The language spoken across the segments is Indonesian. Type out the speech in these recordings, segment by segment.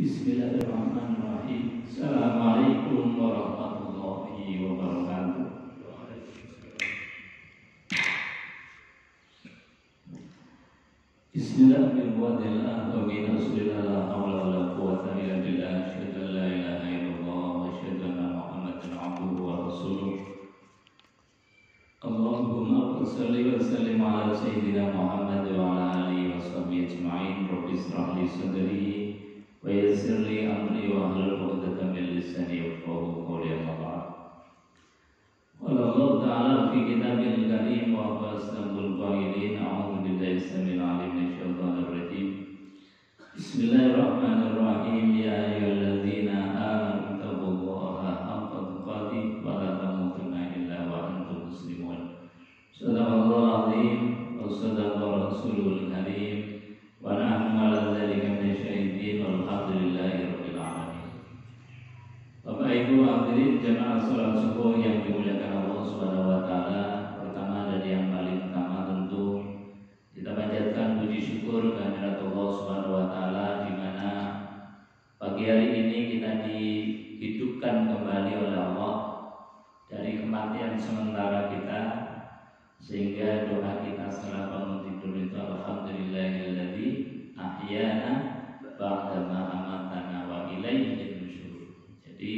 Bismillahirrahmanirrahim. Assalamualaikum warahmatullahi wabarakatuh. Bismillahirrahmanirrahim. Wa min rasulillah la haula wala quwwata illa billah. Asyhadu an la ilaha illallah wa asyhadu anna Muhammadan abduhu wa rasuluh. Allahumma shalli wa sallim ala sayyidina Muhammad wa ala alihi wa sahbihi ajma'in. Rabbi ishrah li sadri wa yassir li amri wa hlul 'uqdatam min lisani yafqahu qawli. Amma ba'd. Qala Allah ta'ala fi kitabil karim wa asdaqul qailin. A'udzu billahi samil 'alim minasy syaithanir rajim. Bismillahirrahmanirrahim. Ya ayyuhalladzina amanu taqullaha haqqa tuqatih wa la tamutunna illa wa antum muslimun. Sadaqallahul 'azim wa sadaqa rasulul karim. Wa nahnu 'ala dzalika minasyahidin walhamdulillahi rabbil alamin. Bapak Ibu hadirin jamaah salat subuh yang dimuliakan Allah Subhanahu wa taala, pertama dari yang paling utama tentu kita panjatkan puji syukur kehadirat Allah Subhanahu wa taala di mana pagi hari ini kita dihidupkan kembali oleh Allah dari kematian sementara kita, sehingga doa kita setelah bangun tidur itu alhamdulillahilladzi ahyana ba'da ma amatana wa ilaihi nusyur. Jadi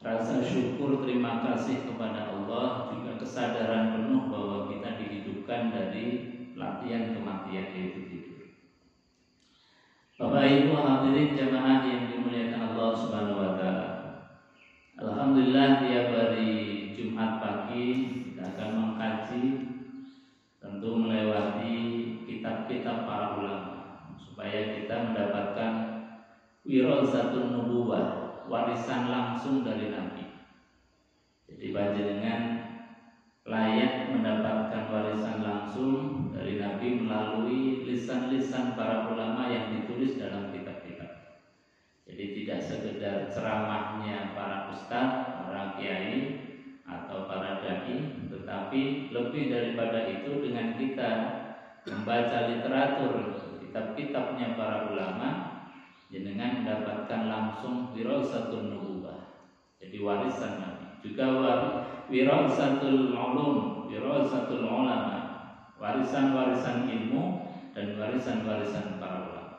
rasa syukur terima kasih kepada Allah, juga kesadaran penuh bahwa kita dihidupkan dari latihan kematian yaitu tidur. Bapak Ibu hadirin jamaah yang dimuliakan Allah Subhanahu wa taala. Alhamdulillah tiap hari Jumat pagi kita akan mengkaji, tentu melewati kitab-kitab para ulama supaya kita mendapatkan wirasatun nubuwah, warisan langsung dari Nabi. Jadi panjenengan layak mendapatkan warisan langsung dari Nabi melalui lisan-lisan para ulama yang ditulis dalam kitab-kitab. Jadi tidak sekedar ceramahnya para ustadz, para kiai atau para dai, tetapi lebih daripada itu dengan kita membaca literatur kitab-kitabnya para ulama, jenengan mendapatkan langsung wirasatun nubuwah, jadi warisan Nabi. Juga wirasatul ulum, wirasatul ulama, warisan-warisan ilmu dan warisan-warisan para ulama.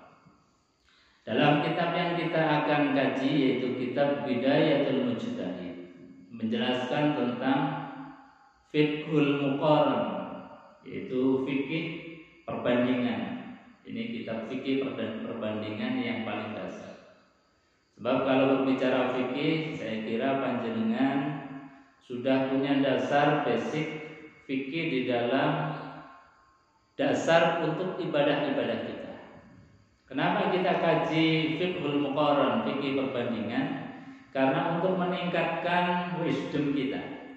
Dalam kitab yang kita akan kaji yaitu kitab Bidayatul Mujtahid, menjelaskan tentang fiqhul muqaran, yaitu fikih perbandingan. Ini kitab fikih perbandingan yang paling dasar. Sebab kalau berbicara fikih, saya kira panjenengan sudah punya dasar basic fikih di dalam dasar untuk ibadah-ibadah kita. Kenapa kita kaji fiqhul muqaran, fikih perbandingan? Karena untuk meningkatkan wisdom kita.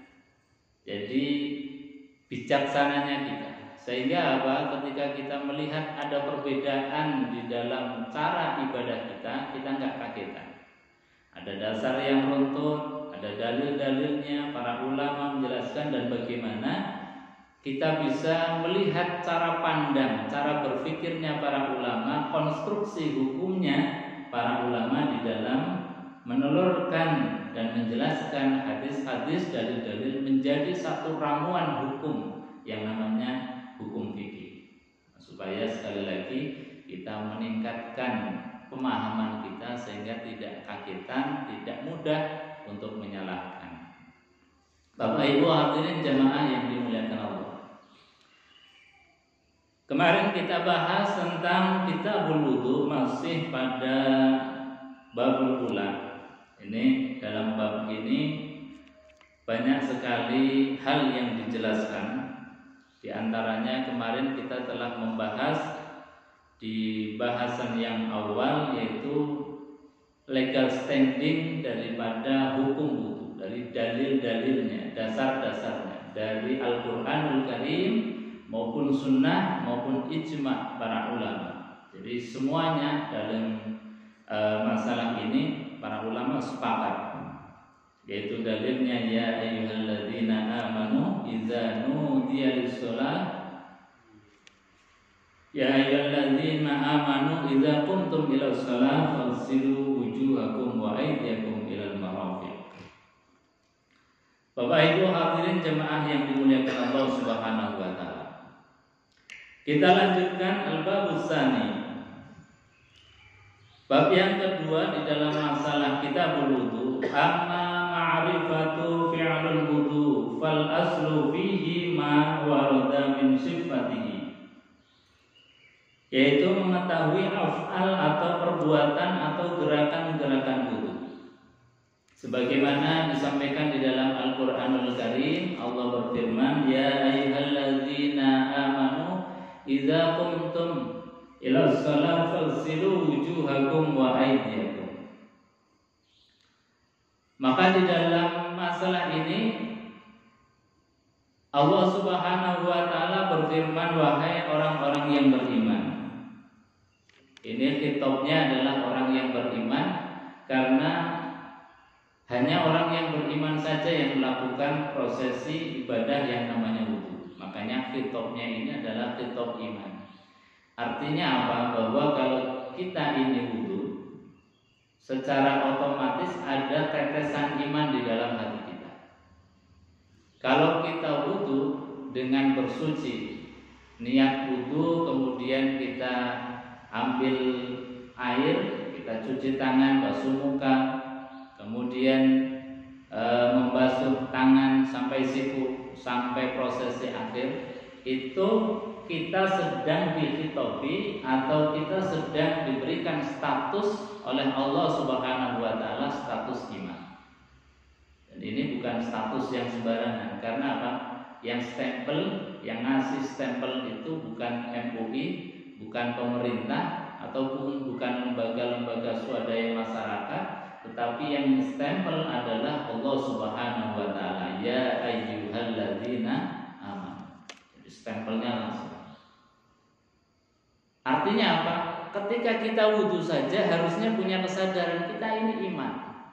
Jadi bijaksananya kita. Sehingga apa? Ketika kita melihat ada perbedaan di dalam cara ibadah kita nggak kagetan. Ada dasar yang runtut, ada dalil-dalilnya, para ulama menjelaskan, dan bagaimana kita bisa melihat cara pandang, cara berpikirnya para ulama, konstruksi hukumnya para ulama di dalam menelurkan dan menjelaskan hadis-hadis, dalil-dalil menjadi satu ramuan hukum yang namanya hukum fikih, supaya sekali lagi kita meningkatkan pemahaman kita sehingga tidak kagetan, tidak mudah untuk menyalahkan. Bapak Ibu hadirin jamaah yang dimuliakan Allah. Kemarin kita bahas tentang kitabul wudu, masih pada babul ula. Ini dalam bab ini banyak sekali hal yang dijelaskan. Di antaranya kemarin kita telah membahas di bahasan yang awal yaitu legal standing daripada hukum wudu, dari dalil-dalilnya, dasar-dasarnya dari Al-Qur'anul Karim maupun sunnah maupun ijma' para ulama. Jadi semuanya dalam masalah ini para ulama sepakat, yaitu dalilnya ya ayyuhalladzina amanu idza nudiya lis-shalah Ya ayyuhalladzina amanu idza qumtum ila shalah faghsilu wujuhakum wa aydiyakum ilal marafiq. Bapak Ibu hadirin jemaah yang dimuliakan Allah Subhanahu wa taala. Kita lanjutkan al-babus tsani. Bab yang kedua di dalam masalah kitabul wudu, amma ma'rifatu fi'lul wudu fal aslu fihi ma warada min sifatihi. Yaitu mengetahui af'al atau perbuatan atau gerakan-gerakan wudu. Sebagaimana disampaikan di dalam Al-Qur'anul Karim, Allah berfirman, "Ya ayyuhalladzina amanu idza qumtum ila shalah faghsilu wujuhakum wa aydiyakum." Maka di dalam masalah ini Allah Subhanahu wa taala berfirman, "Wahai orang-orang yang beriman." Ini khitabnya adalah orang yang beriman, karena hanya orang yang beriman saja yang melakukan prosesi ibadah yang namanya wudu. Makanya khitabnya ini adalah khitab iman. Artinya apa? Bahwa kalau kita ini wudu, secara otomatis ada tetesan iman di dalam hati kita. Kalau kita wudu dengan bersuci, niat wudu, kemudian kita ambil air, kita cuci tangan, basuh muka, kemudian membasuh tangan sampai siku, sampai prosesi akhir, itu kita sedang dikhitabi atau kita sedang diberikan status oleh Allah Subhanahu wa taala, status iman. Dan ini bukan status yang sembarangan, karena apa? Yang stempel, yang ngasih stempel itu bukan MUI, bukan pemerintah, ataupun bukan lembaga-lembaga swadaya masyarakat, tetapi yang stempel adalah Allah Subhanahu wa taala. Ya ayyuhalladzina amanu. Jadi stempelnya langsung. Artinya apa? Ketika kita wudu saja harusnya punya kesadaran kita ini iman.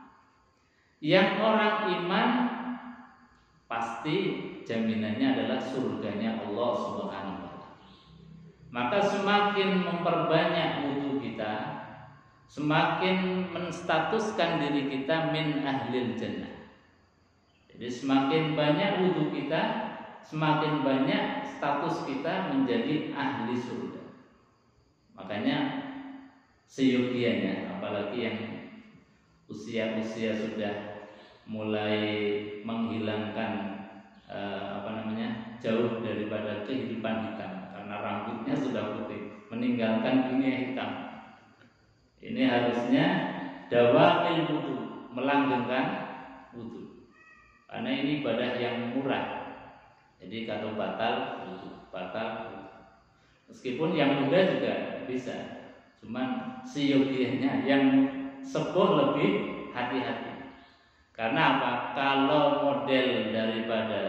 Yang orang iman pasti jaminannya adalah surganya Allah Subhanahu wa taala. Maka semakin memperbanyak wudu kita, semakin menstatuskan diri kita min ahlil jannah. Jadi semakin banyak wudu kita, semakin banyak status kita menjadi ahli surga. Makanya seyogianya, apalagi yang usia-usia sudah mulai menghilangkan jauh daripada kehidupan hitam, karena rambutnya sudah putih, meninggalkan dunia hitam. Ini harusnya dawamil wudu, melanggengkan wudu, karena ini ibadah yang murah. Jadi kalau batal wudu, batal wudu. Meskipun yang muda juga bisa, cuman seyogianya yang sepuh lebih hati-hati. Karena apa? Kalau model daripada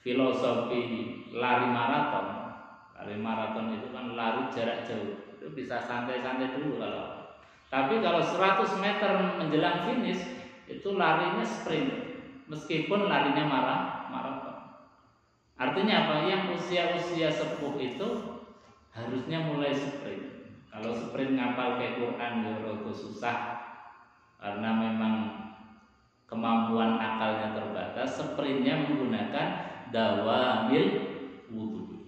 filosofi lari maraton itu kan lari jarak jauh, itu bisa santai-santai dulu kalau. Tapi kalau 100 meter menjelang finish itu larinya sprint, meskipun larinya maraton. Artinya apa? Yang usia-usia sepuh itu harusnya mulai sprint. Kalau sprint ngapal kayak Quran ya rada susah, karena memang kemampuan akalnya terbatas. Sprintnya menggunakan dawamil wudu.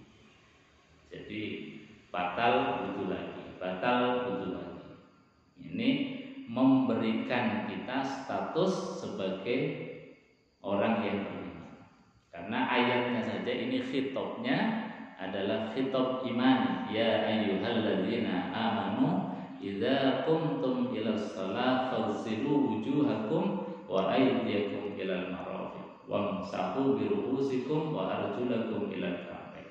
Jadi batal wudu lagi, batal wudu lagi. Ini memberikan kita status sebagai orang yang beriman. Karena ayatnya saja ini khitabnya adalah khitab iman. Ya ayyuhalladzina amanu idza qumtum ila shalah faghsilu wujuhakum wa aydiyakum ilal marafiq wamsahu bi ru'usikum wa arjulakum ilal ka'bayn.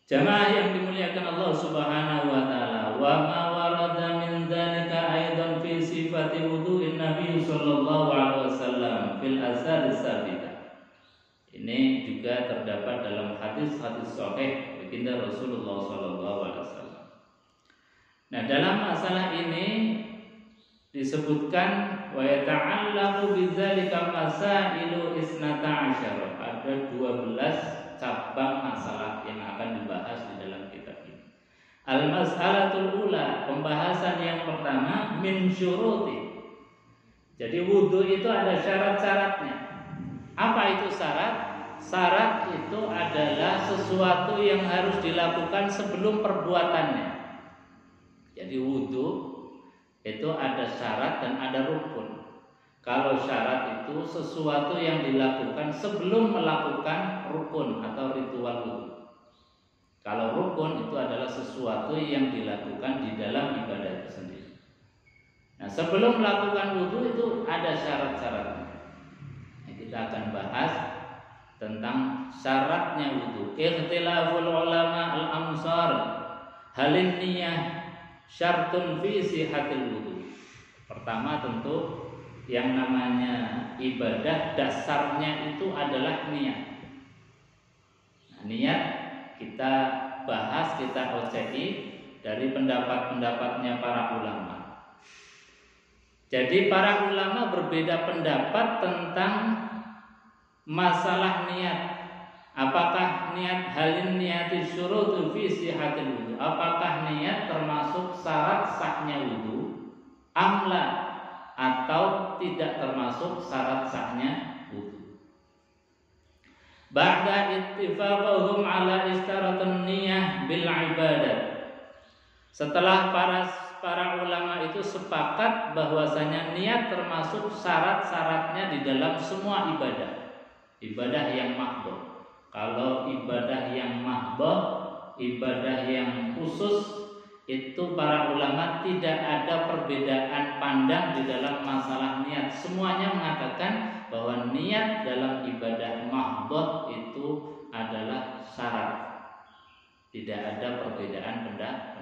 Jamaah yang dimuliakan Allah Subhanahu wa taala, wa ma warada min dzalika aidan fi sifati wudu'in Nabi sallallahu alaihi wasallam fil azhar sabita. Ini juga terdapat dalam hadis-hadis sahih baginda Rasulullah sallallahu alaihi wasallam. Nah, dalam masalah ini disebutkan wa yata'allaqu bidzalika masailu isnata asyara. Ada 12 cabang masalah yang akan dibahas Al-mas'alatul ula, pembahasan yang pertama, min syuruti. Jadi wudu itu ada syarat-syaratnya. Apa itu syarat? Syarat itu adalah sesuatu yang harus dilakukan sebelum perbuatannya. Jadi wudu itu ada syarat dan ada rukun. Kalau syarat itu sesuatu yang dilakukan sebelum melakukan rukun atau ritual wudu. Kalau rukun itu adalah sesuatu yang dilakukan di dalam ibadah itu sendiri. Nah, sebelum melakukan wudu itu ada syarat-syaratnya. Nah, kita akan bahas tentang syaratnya wudu. Ikhtilaful ulama al-amsar, halin niyah syartun fi sihatil wudu. Pertama tentu yang namanya ibadah dasarnya itu adalah niat. Nah, niat kita bahas, kita OCI dari pendapat-pendapatnya para ulama. Jadi para ulama berbeda pendapat tentang masalah niat. Apakah niat halin niyati syurutu fi sihatil wudu? Apakah niat termasuk syarat sahnya wudu? Amla, atau tidak termasuk syarat sahnya wudu? Ba'da ittifaqahum ala istaratun niyah bil ibadah. Setelah para ulama itu sepakat bahwasanya niat termasuk syarat-syaratnya di dalam semua ibadah. Ibadah yang mahdhah. Kalau ibadah yang mahdhah, ibadah yang khusus, itu para ulama tidak ada perbedaan pandang di dalam masalah niat. Semuanya mengatakan bahwa niat dalam ibadah mahdhah itu adalah syarat. Tidak ada perbedaan pendapat.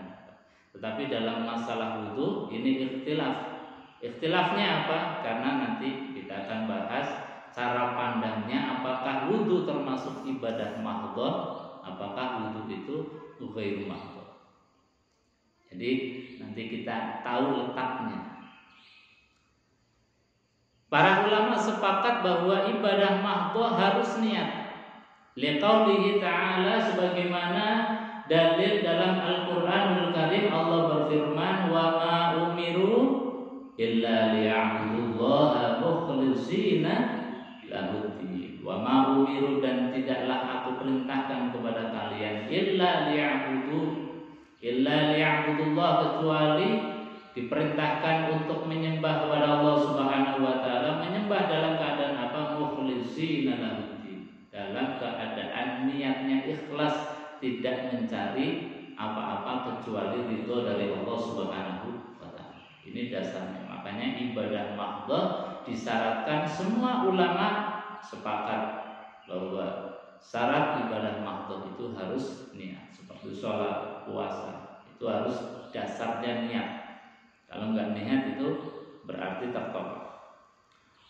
Tetapi dalam masalah wudu ini ikhtilaf. Ikhtilafnya apa? Karena nanti kita akan bahas cara pandangnya, apakah wudu termasuk ibadah mahdhah, apakah wudu itu ghairu mahdhah. Jadi nanti kita tahu letaknya. Para ulama sepakat bahwa ibadah mahdhah harus niat. Liqaulihi ta'ala, sebagaimana dalil dalam Al-Qur'anul Karim, Allah berfirman, wa ma umiru illa liya'budullaha mukhlishina lahuddin. Wa ma umiru, dan tidaklah aku perintahkan kepada kalian, illa liya'budullah, kecuali diperintahkan untuk menyembah kepada Allah Subhanahu wa taala. Menyembah dalam keadaan apa? Mukhlishina lahuddin, dalam keadaan niatnya ikhlas, tidak mencari apa-apa kecuali ridho dari Allah Subhanahu wa taala. Ini dasarnya. Makanya ibadah mahdhah disyaratkan, semua ulama sepakat bahwa syarat ibadah mahdhah itu harus niat. Seperti sholat, puasa, itu harus dasarnya niat. Kalau enggak niat itu berarti tertolak.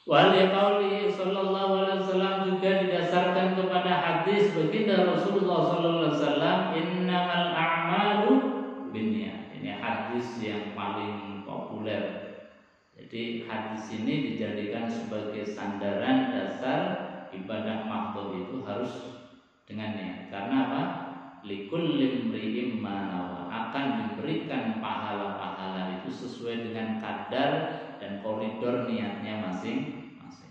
Wa liqaulihi sallallahu alaihi wasallam, juga didasarkan kepada hadis baginda Rasulullah sallallahu alaihi wasallam, innamal a'malu binniyat. Ini hadis yang paling populer. Jadi hadis ini dijadikan sebagai sandaran dasar ibadah mahdhah itu harus dengan niat. Karena apa? Likulli imri'in ma nawa, akan diberikan pahala-pahala itu sesuai dengan kadar dan koridor niatnya masing-masing.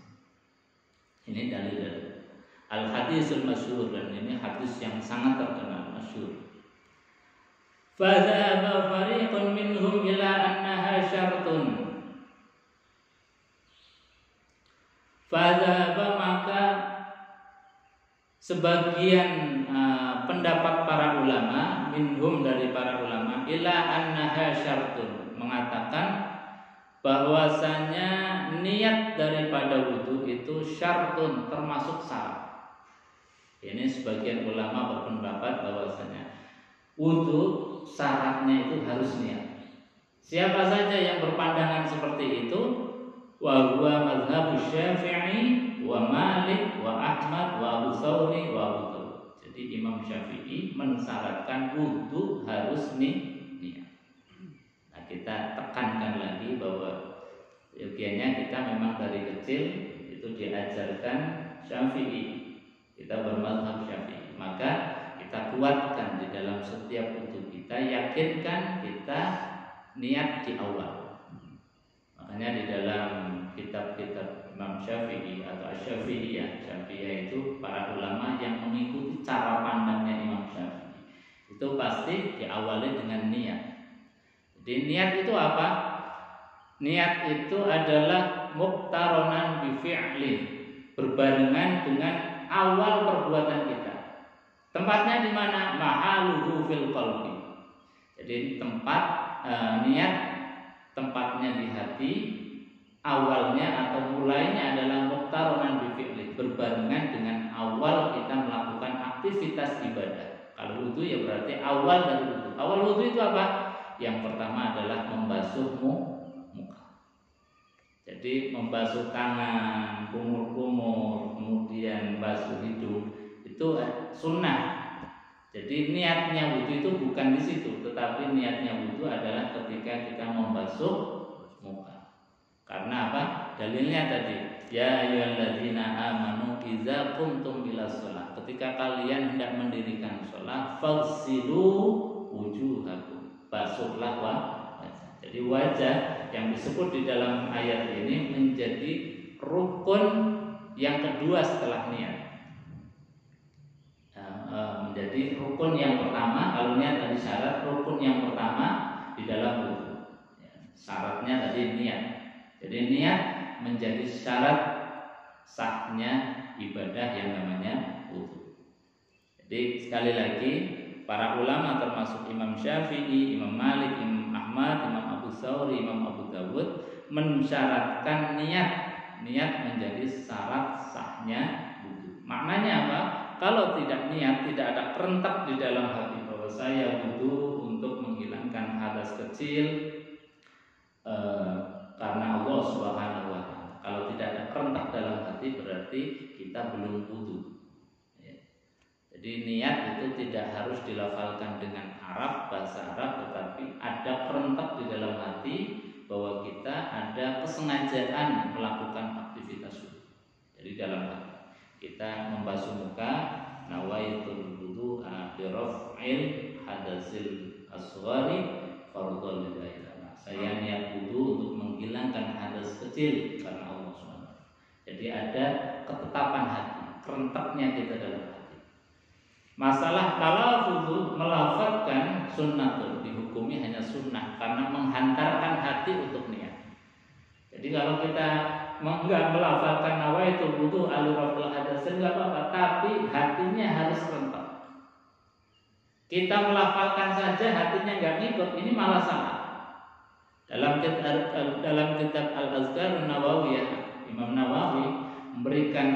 Ini dalil al-hadisul masyhur, dan ini hadis yang sangat terkenal, masyhur. Fadhaba fariqun minhum ila annaha syartun. Fadhaba, maka sebagian pendapat para ulama, minhum dari para ulama, ila annaha syartun, mengatakan bahwasanya niat daripada wudu itu syartun, termasuk syarat. Ini sebagian ulama berpendapat bahwasanya wudu syaratnya itu harus niat. Siapa saja yang berpandangan seperti itu, wa huwa mazhabus Syafi'i wa Malik wa Ahmad wa Abu Thawri wa Abu Thawr. Jadi Imam Syafi'i mensyaratkan wudu harus niat. Nah, kita tekankan lagi bahwa yogianya kita memang dari kecil itu diajarkan Syafi'i, kita bermazhab Syafi'i, maka kita kuatkan di dalam dalam setiap wudu kita, yakinkan kita niat di awal. Makanya di dalam kitab-kitab Imam Syafi'i atau Syafi'iyah itu para ulama yang mengikuti cara pandangnya Imam Syafi'i itu pasti diawali dengan niat. Jadi niat itu apa? Niat itu adalah muqtaronan bi fi'lin, berbarengan dengan awal perbuatan kita. Tempatnya di mana? Mahaluhu fil qalbi. Jadi tempat niat tempatnya di hati, awalnya atau mulainya adalah muqtaronan bi fi'lin, berbarengan dengan awal kita melakukan aktivitas ibadah. Kalau wudu ya berarti awal dari wudu. Awal wudu itu apa? Yang pertama adalah membasuh muka. Jadi membasuh tangan, kumur-kumur, kemudian basuh hidung, itu sunnah. Jadi niatnya wudu itu bukan di situ, tetapi niatnya wudu adalah ketika kita membasuh muka. Karena apa? Dalilnya tadi, ya ayyuhalladzina amanu idza qumtum ila shalah. Ketika kalian hendak mendirikan shalah, faghsilu wujuhakum. Basuhlah wajah. Jadi wajah yang disebut di dalam ayat ini menjadi rukun yang kedua setelah niat. Menjadi rukun yang pertama. Kalau niat tadi syarat, rukun yang pertama di dalam wudu. Syaratnya tadi niat. Jadi niat menjadi syarat sahnya ibadah yang namanya wudu. Jadi sekali lagi, para ulama termasuk Imam Syafi'i, Imam Malik, Imam Ahmad, Imam Abu Tsawri, Imam Abu Dawud mensyaratkan niat menjadi syarat sahnya wudu. Maknanya apa? Kalau tidak niat, tidak ada kerentak di dalam hati bahwa saya wudu untuk menghilangkan hadas kecil karena Allah Subhanahu wa Ta'ala. Kalau tidak ada kerentak dalam hati berarti kita belum wudu. Jadi niat itu tidak harus dilafalkan dengan bahasa Arab, tetapi ada kerentak di dalam hati bahwa kita ada kesengajaan melakukan aktivitas wudu. Jadi dalam hati kita membasuh muka, nawaitul wudu'a bi raf'il hadasil asghari fardhon lillahi ta'ala. Saya niat wudu untuk menghilangkan hadas kecil karena Allah SWT. Jadi ada ketetapan hati, kerentaknya kita dalam hati. Masalah talafuz, melafazkan sunnah dihukumi hanya sunnah karena menghantarkan hati untuk niat. Jadi kalau kita enggak melafalkan nawaitul wudu aluraful hadas enggak apa-apa, tapi hatinya harus rentak. Kita melafalkan saja hatinya enggak ngikut, ini malah salah. Dalam kitab Al-Azkar Nawawiyah, Imam Nawawi memberikan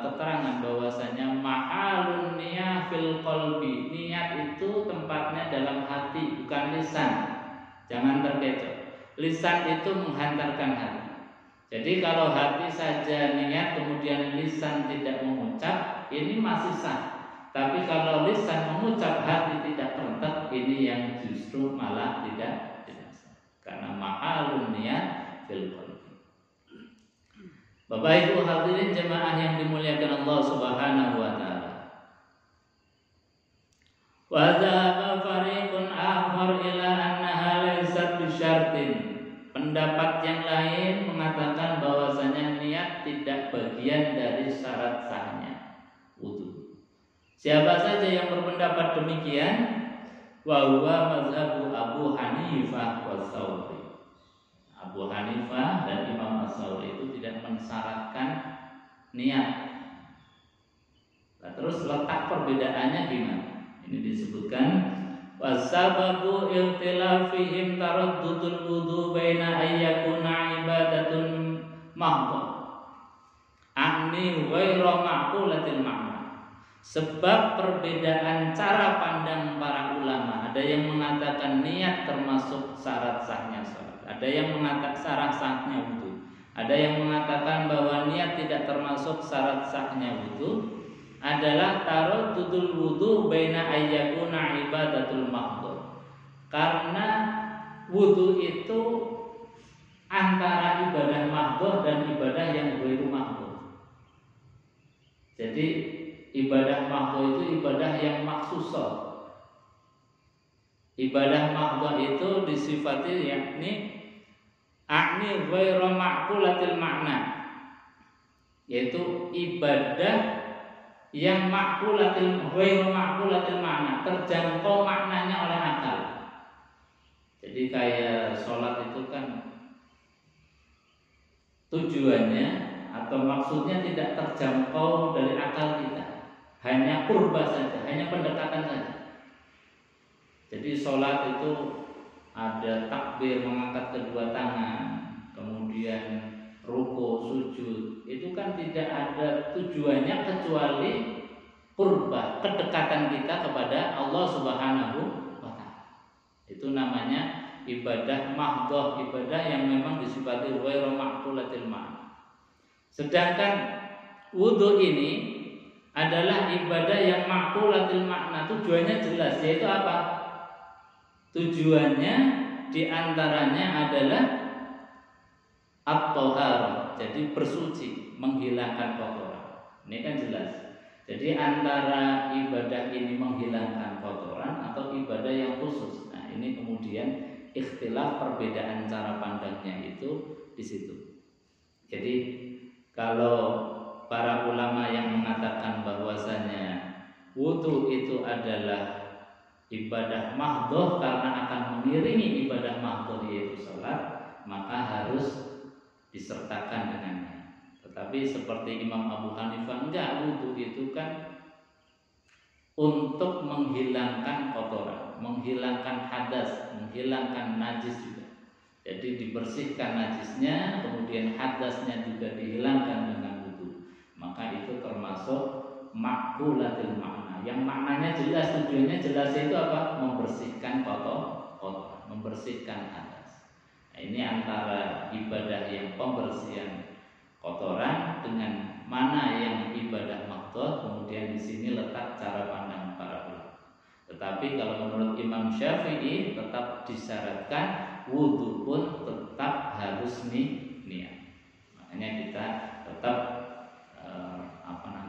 keterangan bahwasanya mahalun niyah fil qalbi. Niat itu tempatnya dalam hati, bukan lisan. Jangan terkecoh. Lisan itu menghantarkan hati. Jadi kalau hati saja niat kemudian lisan tidak mengucap, ini masih sah. Tapi kalau lisan mengucap hati tidak rentak, ini yang justru malah tidak sah. Karena mahalun niat fil qalbi. Bapak Ibu hadirin jemaah yang dimuliakan Allah Subhanahu wa taala. Wa dzaba fariqun akhar ila annaha laysat bisyartin. Pendapat yang lain mengatakan bahwasanya niat tidak bagian dari syarat sahnya wudu. Siapa saja yang berpendapat demikian, wa huwa mazhabu Abu Hanifah wa Tsawri. Abu Hanifah dan Imam As-Tsawri itu tidak mensyaratkan niat. Nah, terus letak perbedaannya gimana? Ini disebutkan wasababu ikhtilafihim taraddudul wudu baina ayyakuna ibadatun mahdhah anni ghairu ma'qulatil ma'na. Sebab perbedaan cara pandang para ulama, ada yang mengatakan niat termasuk syarat sahnya salat, ada yang mengatakan syarat sahnya wudu, ada yang mengatakan bahwa niat tidak termasuk syarat sahnya wudu, adalah taraddudul wudu baina ayyakuna ibadatul mahdhah. Karena wudu itu antara ibadah mahdhah dan ibadah yang ghairu mahdhah. Jadi ibadah mahdhah itu ibadah yang maksusah, Ibadah mahdhah itu disifati yakni a'ni ghairu ma'qulatil makna, yaitu ibadah yang ghairu ma'qulatil makna, terjangkau maknanya oleh akal. Jadi kayak sholat itu kan tujuannya atau maksudnya tidak terjangkau dari akal kita, hanya qurba saja, hanya pendekatan saja. Jadi sholat itu ada takbir, mengangkat kedua tangan, kemudian ruku, sujud, itu kan tidak ada tujuannya kecuali qurba, kedekatan kita kepada Allah Subhanahu wa ta'ala. Itu namanya ibadah mahdhah, ibadah yang memang disifati ghairu ma'qulatil ma'na. Sedangkan wudu ini adalah ibadah yang ma'qulatil makna, tujuannya jelas, yaitu apa? Tujuannya diantaranya adalah at-thaharah, jadi bersuci, menghilangkan kotoran. Ini kan jelas. Jadi antara ibadah ini menghilangkan kotoran atau ibadah yang khusus. Nah, ini kemudian ikhtilaf, perbedaan cara pandangnya itu di situ. Jadi kalau para ulama yang mengatakan bahwasanya wudu itu adalah ibadah mahdhah karena akan mengiringi ibadah mahdhah yaitu salat, maka harus disertakan dengannya. Tetapi seperti Imam Abu Hanifah, enggak, wudu itu kan untuk menghilangkan kotoran, menghilangkan hadas, menghilangkan najis juga. Jadi dibersihkan najisnya, kemudian hadasnya juga dihilangkan dengan wudu. Maka itu termasuk ma'qulatil makna, yang maknanya jelas, tujuannya jelas, itu apa? Membersihkan kotor, membersihkan hadas. Nah, ini antara ibadah yang pembersihan kotoran dengan mana yang ibadah mahdhah. Kemudian di sini letak cara pandang para ulama. Tetapi kalau menurut Imam Syafi'i tetap disyaratkan wudu pun tetap harus niat. Makanya kita tetap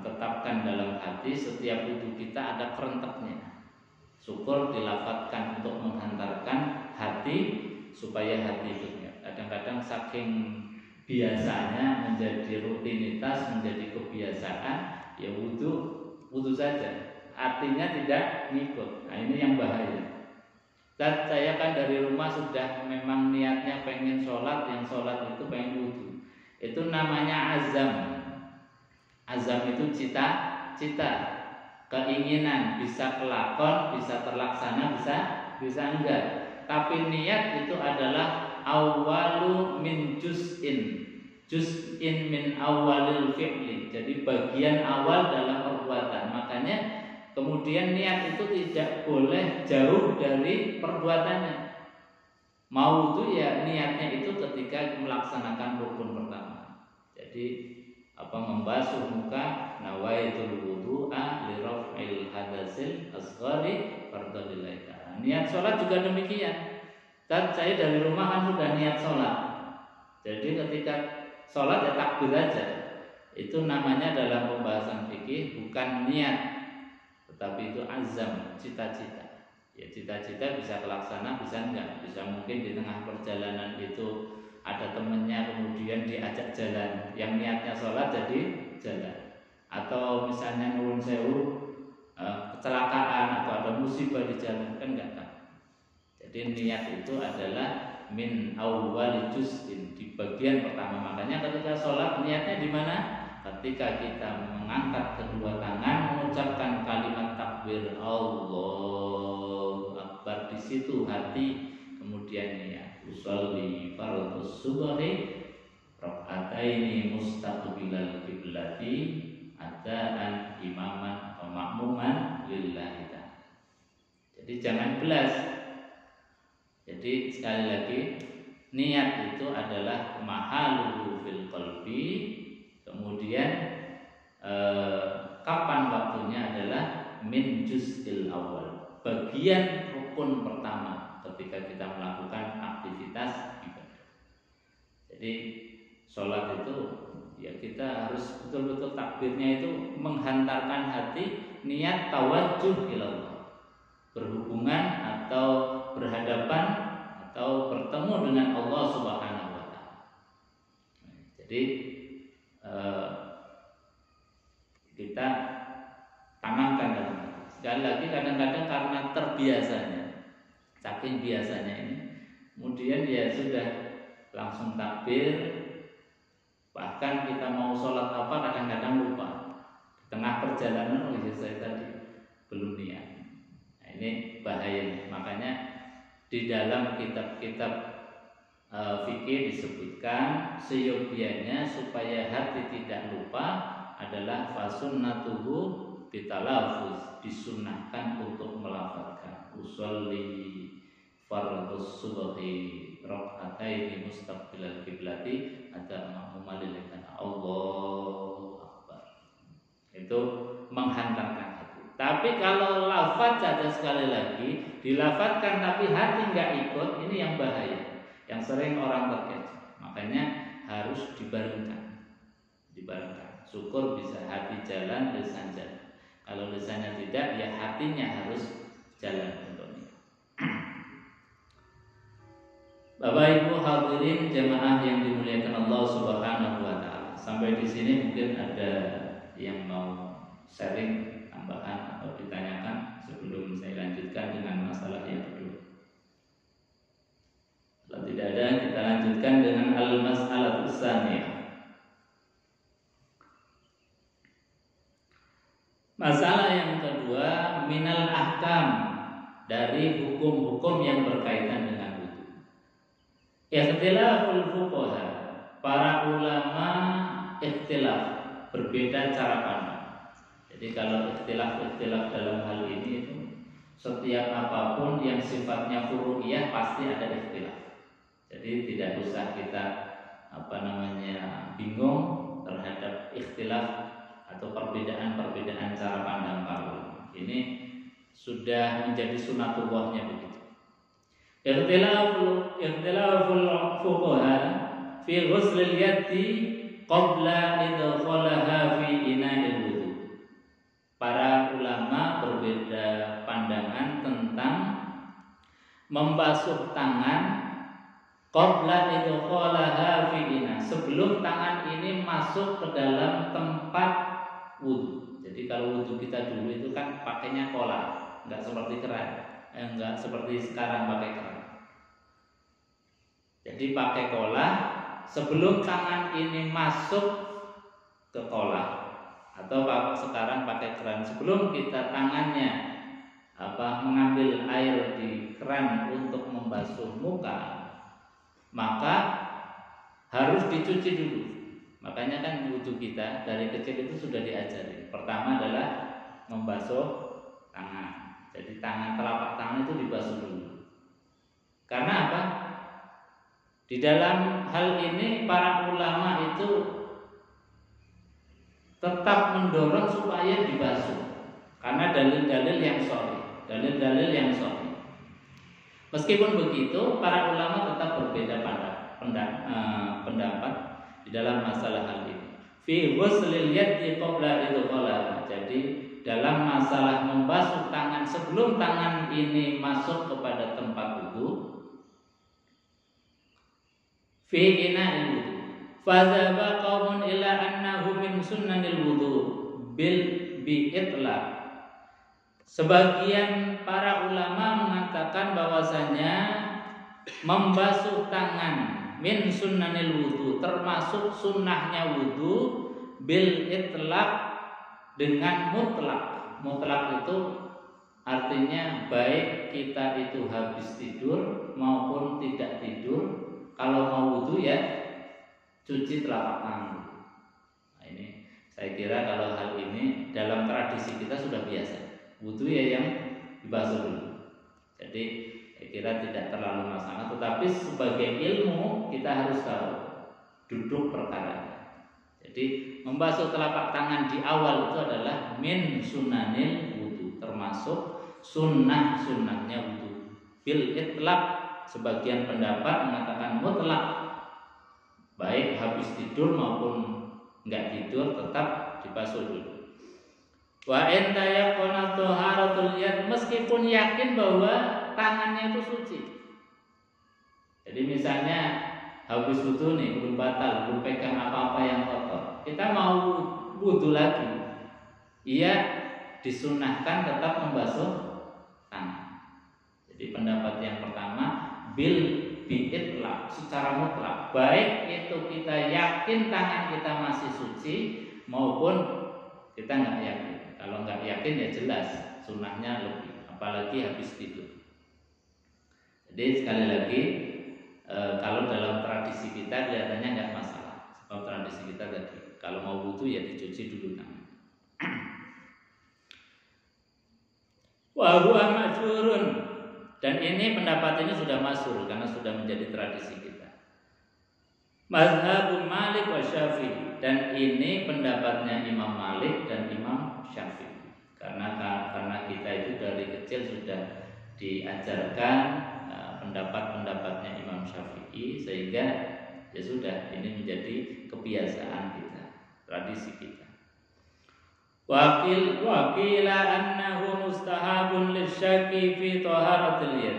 tetapkan dalam hati setiap wudu kita ada kerenteknya. Syukur dilafadzkan untuk menghantarkan hati supaya hati itu niat. Kadang-kadang saking biasanya menjadi rutinitas, menjadi kebiasaan, ya wudu saja, artinya tidak ngikut. Nah, ini yang bahaya. Dan saya kan dari rumah sudah memang niatnya pengen sholat, yang sholat itu pengen wudu. Itu namanya azam. Azam itu cita-cita, keinginan, bisa kelakon, bisa terlaksana, bisa enggak. Tapi niat itu adalah awalu min juz'in min awalil fi'li. Jadi bagian awal dalam perbuatan. Makanya kemudian niat itu tidak boleh jauh dari perbuatannya. Mau itu ya niatnya itu ketika melaksanakan rukun pertama. Jadi membasuh muka, nawaitul wudu'a li raf'il hadasil asghari fardholillahi ta'ala. Niat sholat juga demikian. Dan saya dari rumah kan sudah niat sholat. Jadi ketika sholat ya takbir aja. Itu namanya dalam pembahasan fikih bukan niat, tetapi itu azam, cita-cita. Ya cita-cita bisa terlaksana, bisa enggak. Bisa mungkin di tengah perjalanan itu ada temennya kemudian diajak jalan, yang niatnya sholat jadi jalan. Atau misalnya nuwun sewu kecelakaan atau ada musibah di jalan, kan enggak tahu. Jadi niat itu adalah min awwali juz'in, di bagian pertama. Makanya ketika sholat niatnya di mana? Ketika kita mengangkat kedua tangan, mengucapkan kalimat takbir Allahu Akbar, di situ hati kemudian niat. Usolli fardhus subhi raka'ataini mustaqbilal qiblati adaan imaman atau makmuman lillahi ta'ala. Jadi jangan belas. Jadi sekali lagi, niat itu adalah mahaluhu fil qalbi. Kemudian kapan waktunya adalah min juz'il awal, bagian rukun pertama ketika kita melakukan aktivitas ibadah. Jadi sholat itu ya kita harus betul-betul takbirnya itu menghantarkan hati, niat tawajjuh ilallah, berhubungan atau bertemu dengan Allah Subhanahu wa taala. Jadi kita tanamkan dalam hati. Sekali lagi kadang-kadang karena terbiasanya, saking biasanya ini, kemudian dia sudah langsung takbir. Bahkan kita mau sholat apa kadang-kadang lupa. Di tengah perjalanan, saya tadi belum niat. Nah, ini bahayanya. Makanya di dalam kitab-kitab fikih disebutkan seyogianya supaya hati tidak lupa adalah fasunnatuhu bitalafuz, disunahkan untuk melafazkan usolli fardhus subhi raka'ataini mustaqbilal qiblati ada memalikan Allahu Akbar. Itu menghantarkan hati. Tapi kalau lafaz saja sekali lagi dilafazkan tapi hati enggak ikut, ini yang bahaya, yang sering orang terkecoh. Makanya harus dibarengkan. Syukur bisa hati jalan, lisan jalan. Kalau lisannya tidak, ya hatinya harus jalan untuknya. Bapak Ibu hadirin jemaah yang dimuliakan Allah Subhanahu wa taala. Sampai di sini mungkin ada yang mau sharing tambahan atau ditanyakan sebelum saya lanjutkan dengan masalah yang kedua. Kalau tidak ada, kita lanjutkan dengan al-mas'alatus tsaniyah. Masalah yang kedua, minal ahkam, dari hukum-hukum yang berkaitan dengan wudu. Ikhtilaful fuqaha, para ulama ikhtilaf, berbeda cara pandang. Jadi kalau ikhtilaf dalam hal ini itu setiap apapun yang sifatnya furu'iyah pasti ada ikhtilaf. Jadi tidak usah kita bingung terhadap ikhtilaf atau perbedaan cara pandang para ulama. Ini sudah menjadi sunatullahnya begitu. Ikhtilaful fuqaha fi ghuslil yadi qabla idkhalaha fi ina'il wudu. Para ulama berbeda pandangan tentang membasuh tangan qabla idkhalaha fi ina, sebelum tangan ini masuk ke dalam tempat wudu. Jadi kalau wudu kita dulu itu kan pakainya kolah, enggak seperti keran, enggak seperti sekarang pakai keran. Jadi pakai kolah sebelum tangan ini masuk ke kolah, atau sekarang pakai keran. Sebelum kita tangannya mengambil air di keran untuk membasuh muka, maka harus dicuci dulu. Makanya kan wudu kita dari kecil itu sudah diajari. Pertama adalah membasuh tangan. Jadi telapak tangan itu dibasuh dulu. Karena apa? Di dalam hal ini para ulama itu tetap mendorong supaya dibasuh. Karena dalil-dalil yang sahih. Meskipun begitu, para ulama tetap berbeda pendapat di dalam masalah hal ini. Fi ghuslil yadi qabla idkhalaha. Jadi dalam masalah membasuh tangan sebelum tangan ini masuk kepada tempat wudu. Fi ina'il wudu. Fadzaba qaumun ila annahu min sunnanil wudu bil bi'itlaq. Sebagian para ulama mengatakan bahwasanya membasuh tangan min sunnanil wudu, termasuk sunnahnya wudu, bil itlaq, dengan mutlak. Mutlak itu artinya baik kita itu habis tidur maupun tidak tidur, kalau mau wudu ya cuci telapak tangan. Nah, ini saya kira kalau hal ini dalam tradisi kita sudah biasa. Wudu ya yang dibasuh dulu. Jadi saya kira tidak terlalu masalah. Tetapi sebagai ilmu kita harus tahu duduk perkara. Jadi membasuh telapak tangan di awal itu adalah min sunanil wudu, termasuk sunnahnya wudu. Bil itlaq, sebagian pendapat mengatakan mutlak, baik habis tidur maupun enggak tidur tetap dibasuh dulu. Wa in tayaqqana taharatul yad, meskipun yakin bahwa tangannya itu suci. Jadi misalnya habis wudu nih, belum batal, belum pegang apa-apa yang kotor, kita mau wudu lagi, ia disunahkan tetap membasuh tangan. Jadi pendapat yang pertama bi'itlaq, secara mutlak, baik itu kita yakin tangan kita masih suci maupun kita nggak yakin. Kalau nggak yakin ya jelas sunnahnya lebih, apalagi habis tidur. Jadi sekali lagi kalau dalam tradisi kita kelihatannya nggak masalah. Sebab tradisi kita tadi kalau mau wudu ya dicuci dulu tangan. Wa huwa masyhurun, dan ini pendapat ini sudah masyhur karena sudah menjadi tradisi kita. Mazhab Malik wa Syafi'i, dan ini pendapatnya Imam Malik dan Imam Syafi'i. Karena kita itu dari kecil sudah diajarkan pendapat-pendapatnya Imam Syafi'i, sehingga ya sudah ini menjadi kebiasaan kita, tradisi kita. Wakila annahu mustahabun lisyaki fi taharatil yad,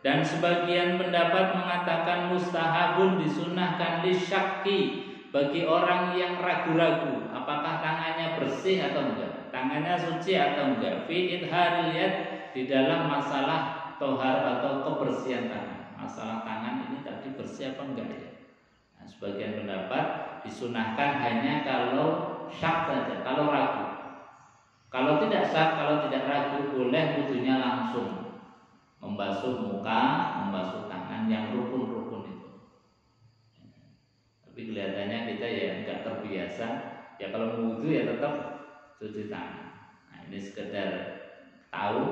dan sebagian pendapat mengatakan mustahabun, disunahkan lisyaki, bagi orang yang ragu-ragu apakah tangannya bersih atau enggak, tangannya suci atau enggak, fi idharil yad, di dalam masalah tohar atau kebersihan tangan. Masalah tangan ini tadi bersih apa enggak ya? Nah, sebagian pendapat disunahkan hanya kalau syak saja, kalau ragu. Kalau tidak syak, kalau tidak ragu, boleh wudunya langsung membasuh muka, membasuh tangan yang rukun-rukun itu. Tapi kelihatannya kita ya enggak terbiasa. Ya kalau wudu ya tetap cuci tangan. Nah, ini sekedar tahu,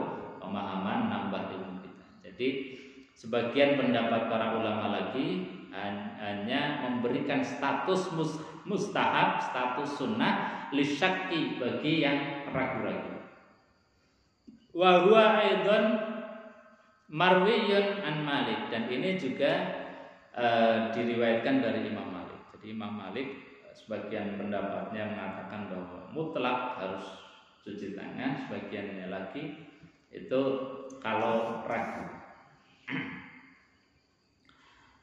pemahaman, nambah ilmu kita. Jadi sebagian pendapat para ulama lagi hanya memberikan status mustahab, status sunnah lisyaki, bagi yang ragu-ragu. Wa huwa aidan marwiyun an Malik, dan ini juga diriwayatkan dari Imam Malik. Jadi Imam Malik sebagian pendapatnya mengatakan bahwa mutlak harus cuci tangan, sebagiannya lagi itu kalau ragu.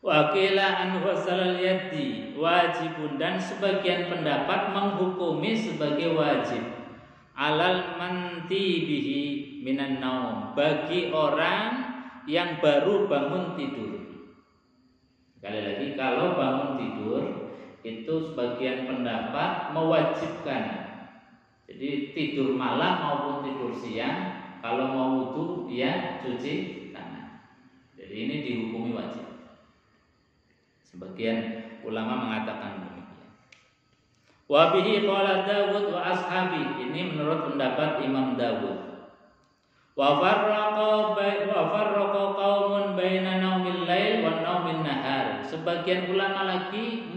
Wakila an wasalal yadi wajibun, dan sebagian pendapat menghukumi sebagai wajib alal manti bihi minan naum, bagi orang yang baru bangun tidur. Sekali lagi, kalau bangun tidur itu sebagian pendapat mewajibkan. Jadi tidur malam maupun tidur siang, kalau mau wudu dia cuci tangan. Jadi ini dihukumi wajib. Sebagian ulama mengatakan demikian. Wa bihi qala Dawud wa ashabi, ini menurut pendapat Imam Dawud. Wa farraqa qaumun baina naumil lail wa naumin nahar. Sebagian ulama lagi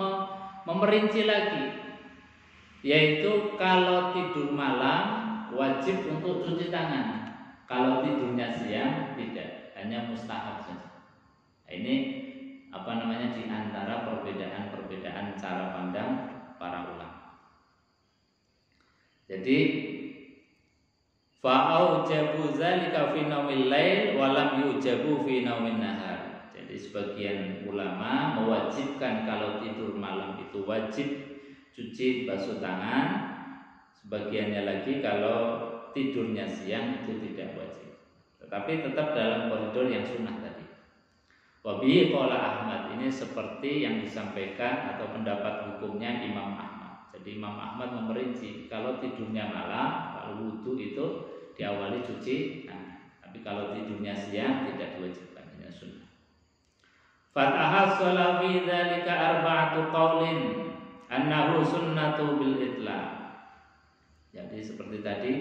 memerinci lagi, yaitu kalau tidur malam wajib untuk cuci tangan, kalau tidurnya siang tidak, hanya mustahab saja. Ini di antara perbedaan cara pandang para ulama. Jadi fa'aujabu zalika fi naumil lail wa lam yujabu fi naumin nahar. Jadi sebagian ulama mewajibkan kalau tidur malam itu wajib cuci basuh tangan, sebagiannya lagi kalau tidurnya siang itu tidak wajib, tetapi tetap dalam koridor yang sunnah tadi. Wabihi qala Ahmad, ini seperti yang disampaikan atau pendapat hukumnya Imam Ahmad. Jadi Imam Ahmad memerinci kalau tidurnya malam, kalau wudu itu diawali cuci tangan. Tapi kalau tidurnya siang tidak diwajibkan, hanya sunnah. Fatahasala fi dzalika arba'atu qaulin annahu sunnatu bil itlaq. Jadi seperti tadi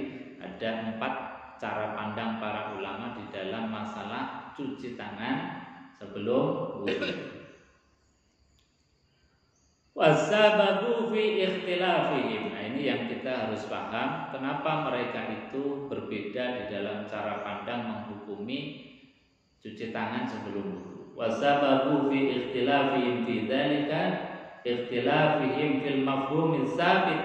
ada 4 cara pandang para ulama di dalam masalah cuci tangan sebelum wudu. Wasababu fi ikhtilafihim. Nah, ini yang kita harus paham, kenapa mereka itu berbeda di dalam cara pandang menghukumi cuci tangan sebelum wudu. Wasababu fi ikhtilafihim fi dzalika ikhtilafihim fil mafhumil sabit.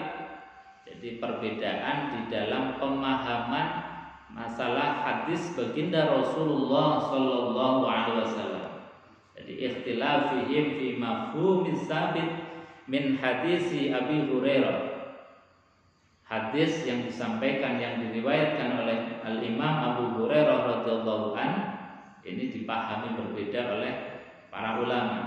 Jadi perbedaan di dalam pemahaman masalah hadis baginda Rasulullah sallallahu alaihi wasallam. Jadi ikhtilafihim fi mafhumis sabit min hadisi Abi Hurairah. Hadis yang disampaikan, yang diriwayatkan oleh Al-Imam Abu Hurairah radhiyallahu an, ini dipahami berbeda oleh para ulama.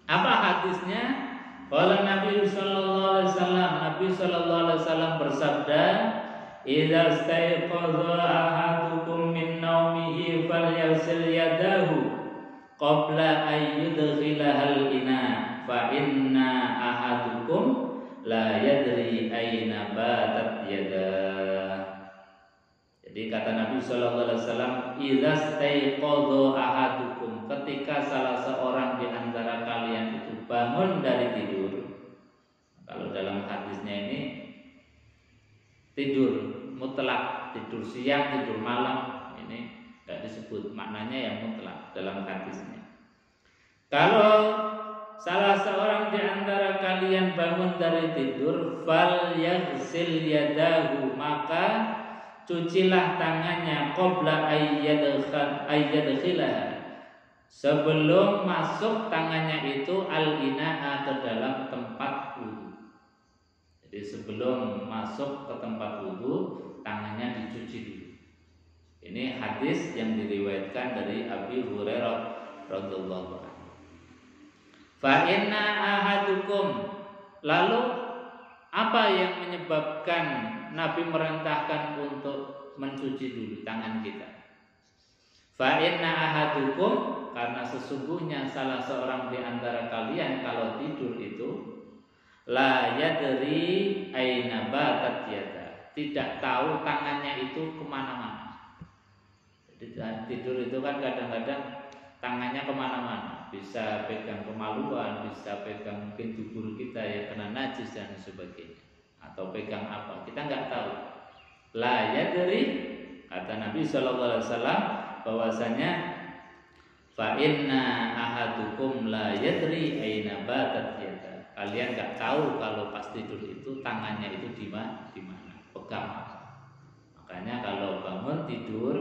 Apa hadisnya? Qala Nabi sallallahu alaihi wasallam, Nabi sallallahu alaihi wasallam bersabda, "Idza staiqadha ahadukum min naumihi falyaghsil yadahu qabla an yudkhilahal ina fa inna ahadukum la yadri aina batat yadah." Jadi kata Nabi sallallahu alaihi wasallam, "Idza staiqadha ahadukum," ketika salah seorang di antara kalian itu bangun dari tidur. Kalau dalam hadisnya ini tidur mutlak, tidur siang, tidur malam, ini tidak disebut, maknanya yang mutlak dalam hadisnya. Kalau salah seorang di antara kalian bangun dari tidur, fal yaghsil yadahu, maka cucilah tangannya qabla ayyadkhilaha, sebelum masuk tangannya itu al-ina'a, ke dalam tempat wudu. Jadi sebelum masuk ke tempat wudu, tangannya dicuci dulu. Ini hadis yang diriwayatkan dari Abi Hurairah radhiyallahu anhu. Fa inna ahadukum, lalu apa yang menyebabkan Nabi merintahkan untuk mencuci dulu tangan kita? Fa inna ahadukum, karena sesungguhnya salah seorang di antara kalian kalau tidur itu la yadri aina batat yada, tidak tahu tangannya itu kemana-mana. Jadi tidur itu kan kadang-kadang tangannya kemana-mana, bisa pegang kemaluan, bisa pegang mungkin tubuh kita yang kena najis dan sebagainya, atau pegang apa, kita nggak tahu. La yadri, kata Nabi sallallahu alaihi wasallam bahwasanya fa inna ahadukum la yadri aina batat yada, kalian nggak tahu kalau pas tidur itu tangannya itu di mana, pegang apa. Makanya kalau bangun tidur,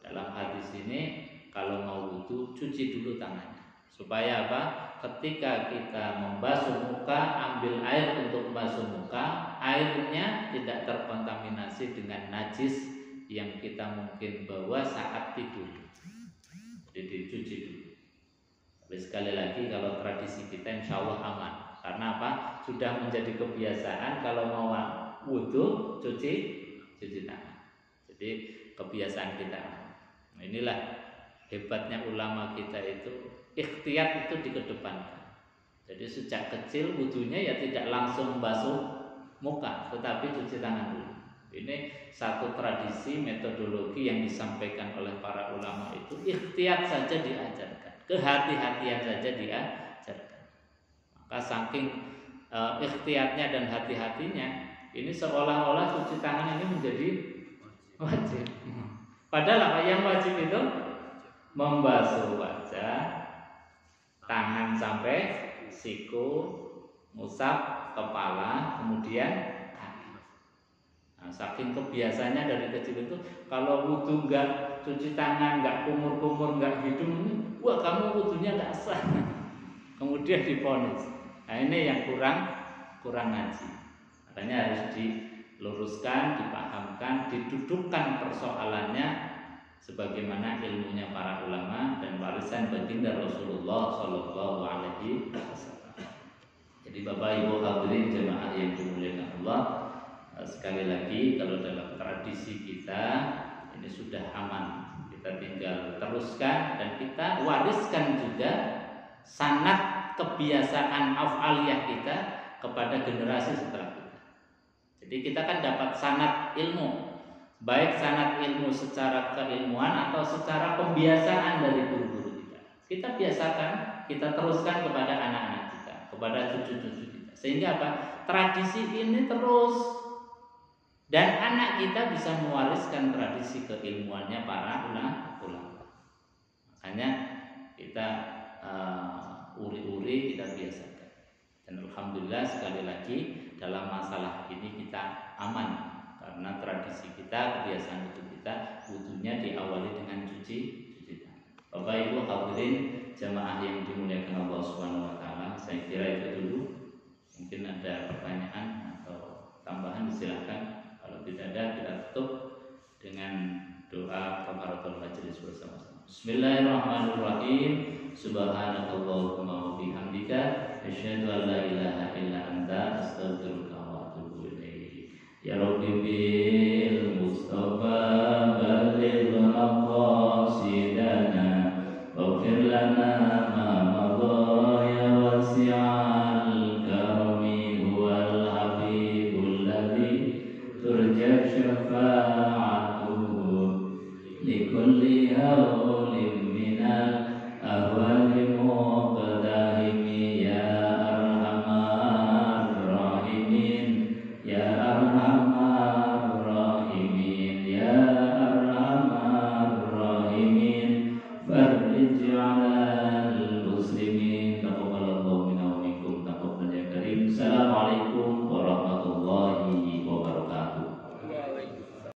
dalam hadis ini kalau mau wudu cuci dulu tangannya, supaya apa? Ketika kita membasuh muka, ambil air untuk membasuh muka, airnya tidak terkontaminasi dengan najis yang kita mungkin bawa saat tidur. Jadi dicuci dulu. Tapi sekali lagi, kalau tradisi kita insya Allah aman. Karena apa? Sudah menjadi kebiasaan kalau mau wudu cuci tangan. Jadi kebiasaan kita. Nah, inilah hebatnya ulama kita itu, ikhtiyat itu dikedepankan. Jadi sejak kecil wudunya ya tidak langsung basuh muka, tetapi cuci tangan dulu. Ini satu tradisi, metodologi yang disampaikan oleh para ulama itu, ikhtiyat saja diajarkan, kehati-hatian saja diajarkan. Maka saking ikhtiyatnya dan hati-hatinya, ini seolah-olah cuci tangan ini menjadi wajib. Padahal apa yang wajib itu? Membasuh wajah, tangan sampai siku, ngusap kepala, kemudian kaki. Nah, saking kebiasaannya dari kecil itu, kalau wudu enggak cuci tangan, enggak kumur-kumur, enggak hidung, wah kamu wudunya enggak sah. Kemudian divonis. Nah, ini yang kurang ngaji. Makanya harus diluruskan, dipahamkan, didudukkan persoalannya sebagaimana ilmunya para ulama dan warisan baginda Rasulullah Shallallahu Alaihi Wasallam. Jadi Bapak Ibu hadirin jemaah yang dimuliakan Allah, sekali lagi kalau dalam tradisi kita ini sudah aman, kita tinggal teruskan dan kita wariskan juga sanad kebiasaan afaliyah kita kepada generasi setelah kita. Jadi kita kan dapat sanad ilmu, baik sanad ilmu secara keilmuan atau secara pembiasaan dari guru-guru kita. Kita biasakan, kita teruskan kepada anak-anak kita, kepada cucu-cucu kita. Sehingga apa? Tradisi ini terus, dan anak kita bisa mewariskan tradisi keilmuannya para ulama. Makanya kita uri-uri, kita biasakan. Dan alhamdulillah sekali lagi dalam masalah ini kita aman. Karena tradisi kita, kebiasaan hidup kita, wudunya diawali dengan cuci tangan. Bapak Ibu hadirin jamaah yang dimuliakan Allah Subhanahu wa taala, saya kira itu dulu. Mungkin ada pertanyaan atau tambahan silakan. Kalau tidak ada, kita tutup dengan doa kafaratul majelis bersama-sama. Bismillahirrahmanirrahim. Subhanakallahumma wa bihamdika asyhadu an la ilaha illa anta astaghfiruka wa atubu ilaik. Ya Rabbi bil Mustafa balligh maqasidana waghfir lana ma madha ya wasi'al karami huwal habibul ladzi turja syafa'atuhu likulli hawlin minal ahwali muqtahimi ya arhamar rahimin ya arhamar rahimin ya arhamar rahimin farij 'alal